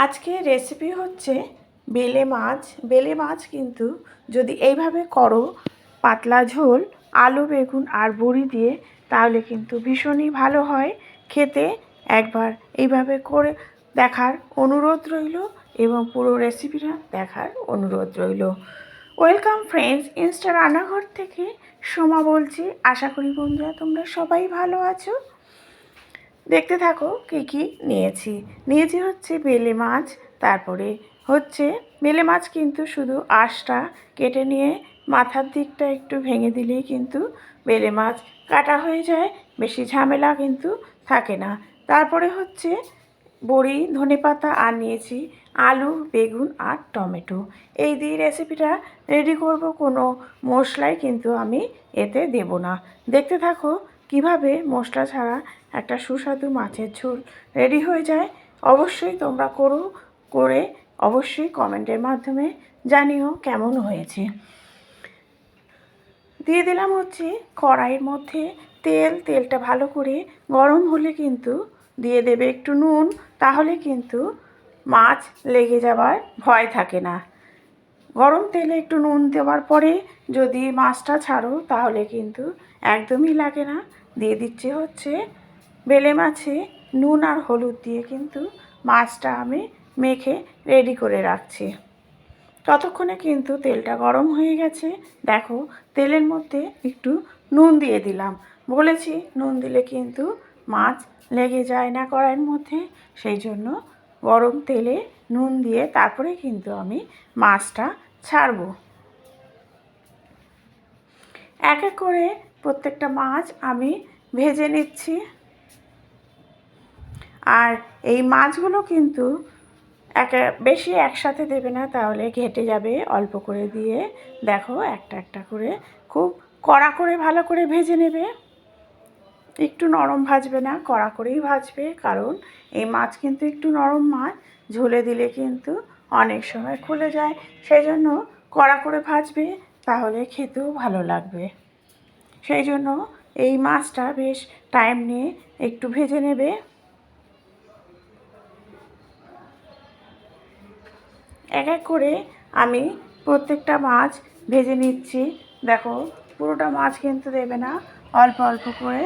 আজকে রেসিপি হচ্ছে বেলে মাছ। বেলে মাছ কিন্তু যদি এইভাবে করো, পাতলা ঝোল আলু বেগুন আর বড়ি দিয়ে, তাহলে কিন্তু ভীষণই ভালো হয় খেতে। একবার এইভাবে করে দেখার অনুরোধ রইল এবং পুরো রেসিপিটা দেখার অনুরোধ রইল। ওয়েলকাম ফ্রেন্ডস, ইনস্টা রান্নাঘর থেকে সোমা বলছি। আশা করি বন্ধুরা তোমরা সবাই ভালো আছো। দেখতে থাকো কী কী নিয়েছি হচ্ছে বেলে মাছ। তারপরে হচ্ছে বেলে মাছ কিন্তু শুধু আঁশটা কেটে নিয়ে মাথার দিকটা একটু ভেঙে দিলেই কিন্তু বেলে মাছ কাটা হয়ে যায়, বেশি ঝামেলা কিন্তু থাকে না। তারপরে হচ্ছে বড়ি, ধনেপাতা আর নিয়েছি আলু বেগুন আর টমেটো। এই দিয়ে রেসিপিটা রেডি করব। কোনো মশলাই কিন্তু আমি এতে দেব না। দেখতে থাকো কিভাবে মশলা ছাড়া একটা সুস্বাদু মাছের ঝোল রেডি হয়ে যায়। অবশ্যই তোমরা করে অবশ্যই কমেন্টের মাধ্যমে জানিও কেমন হয়েছে। দিয়ে দিলাম হচ্ছে কড়াইয়ের মধ্যে তেলটা ভালো করে গরম হলে কিন্তু দিয়ে দেবে একটু নুন, তাহলে কিন্তু মাছ লেগে যাবার ভয় থাকে না। গরম তেলে একটু নুন দেওয়ার পরে যদি মাছটা ছাড়ো তাহলে কিন্তু একদমই লাগে না। দিয়ে দিচ্ছি হচ্ছে বেলে মাছে নুন আর হলুদ দিয়ে কিন্তু মাছটা আমি মেখে রেডি করে রাখছি। ততক্ষণে কিন্তু তেলটা গরম হয়ে গেছে। দেখো তেলের মধ্যে একটু নুন দিয়ে দিলাম। বলেছি নুন দিলে কিন্তু মাছ লেগে যায় না কড়াইয়ের মধ্যে, সেই জন্য গরম তেলে নুন দিয়ে তারপরে কিন্তু আমি মাছটা ছাড়বো। এক এক করে প্রত্যেকটা মাছ আমি ভেজে নিচ্ছি। আর এই মাছগুলো কিন্তু বেশি একসাথে দেবে না, তাহলে ঘেটে যাবে। অল্প করে দিয়ে দেখো একটা একটা করে খুব কড়া করে ভালো করে ভেজে নেবে। একটু নরম ভাজবে না, কড়া করেই ভাজবে, কারণ এই মাছ কিন্তু একটু নরম মাছ, ঝোলে দিলে কিন্তু অনেক সময় খুলে যায়। সেই জন্য কড়া করে ভাজবে, তাহলে খেতেও ভালো লাগবে। সেই জন্য এই মাছটা বেশ টাইম নিয়ে একটু ভেজে নেবে। এক এক করে আমি প্রত্যেকটা মাছ ভেজে নিচ্ছি। দেখো পুরোটা মাছ কিন্তু দেবে না, অল্প অল্প করে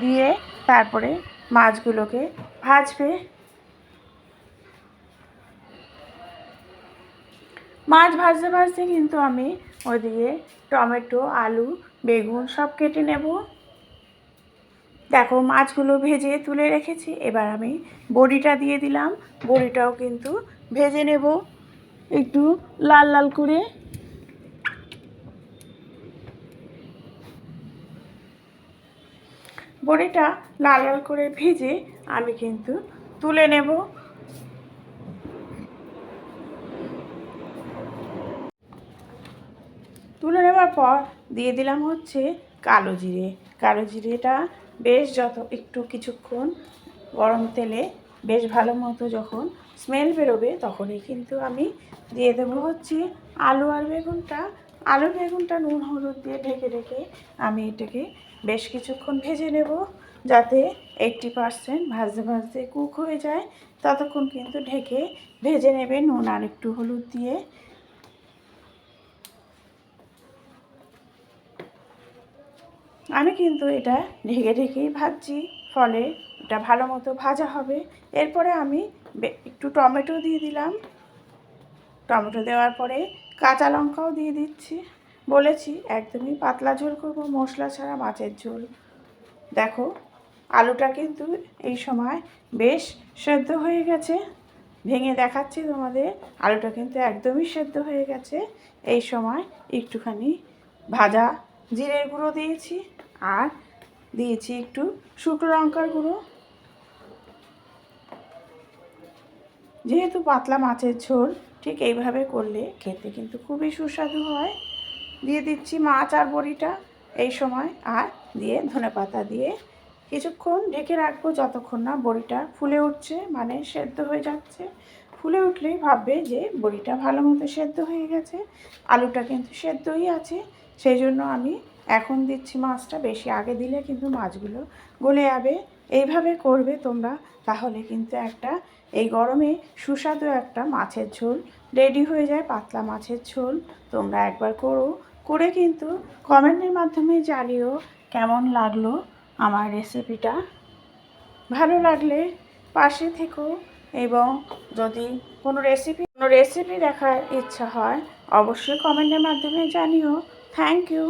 দিয়ে তারপরে মাছগুলোকে ভাজবে। মাছ ভাজতে ভাজতে কিন্তু আমি ওইদিকে টমেটো আলু বেগুন সব কেটে নেব। দেখো মাছগুলো ভেজে তুলে রেখেছি, এবার আমি বড়িটা দিয়ে দিলাম। বড়িটাও কিন্তু ভেজে নেব একটু লাল লাল করে। বড়িটা লাল লাল করে ভেজে আমি কিন্তু তুলে নেব। তুলে নেবার পর দিয়ে দিলাম হচ্ছে কালো জিরে। কালো জিরেটা বেশ একটু কিছুক্ষণ গরম তেলে বেশ ভালো মতো যখন স্মেল বেরোবে, তখনই কিন্তু আমি দিয়ে দেবো হচ্ছে আলু আর বেগুনটা। আলু বেগুনটা নুন হলুদ দিয়ে ঢেকে ঢেকে আমি এটাকে বেশ কিছুক্ষণ ভেজে নেব, যাতে 80% ভাজতে ভাজতে কুক হয়ে যায়। ততক্ষণ কিন্তু ঢেকে ভেজে নেবে নুন আর একটু হলুদ দিয়ে। আমি কিন্তু এটা ঢেকে ঢেকেই ভাজছি, ফলে এটা ভালো মতো ভাজা হবে। এরপরে আমি একটু টমেটো দিয়ে দিলাম। টমেটো দেওয়ার পরে কাঁচা লঙ্কাও দিয়ে দিচ্ছি। বলেছি একদমই পাতলা ঝোল করব, মশলা ছাড়া মাছের ঝোল। দেখো আলুটা কিন্তু এই সময় বেশ সেদ্ধ হয়ে গেছে। ভেঙে দেখাচ্ছি তোমাদের, আলুটা কিন্তু একদমই সেদ্ধ হয়ে গেছে। এই সময় একটুখানি ভাজা জিরের গুঁড়ো দিয়েছি আর দিয়েছি একটু শুকনো লঙ্কার গুঁড়ো। যেহেতু পাতলা মাছের ঝোল, ঠিক এইভাবে করলে খেতে কিন্তু খুবই সুস্বাদু হয়। দিয়ে দিচ্ছি মাছ আর বড়িটা এই সময়, আর দিয়ে ধনেপাতা দিয়ে কিছুক্ষণ ঢেকে রাখবো, যতক্ষণ না বড়িটা ফুলে উঠছে, মানে সেদ্ধ হয়ে যাচ্ছে। ফুলে উঠলেই ভাববে যে বড়িটা ভালো মতো সেদ্ধ হয়ে গেছে। আলুটা কিন্তু সেদ্ধই আছে, সেই জন্য আমি এখন দিচ্ছি মাছটা। বেশি আগে দিলে কিন্তু মাছগুলো গলে যাবে। এইভাবে করবে তোমরা, তাহলে কিন্তু একটা এই গরমে সুস্বাদু একটা মাছের ঝোল রেডি হয়ে যায়, পাতলা মাছের ঝোল। তোমরা একবার করে কিন্তু কমেন্টের মাধ্যমে জানিও কেমন লাগলো আমার রেসিপিটা। ভালো লাগলে পাশে থেকো, এবং যদি কোনো রেসিপি দেখার ইচ্ছা হয় অবশ্যই কমেন্টের মাধ্যমে জানিও। Thank you.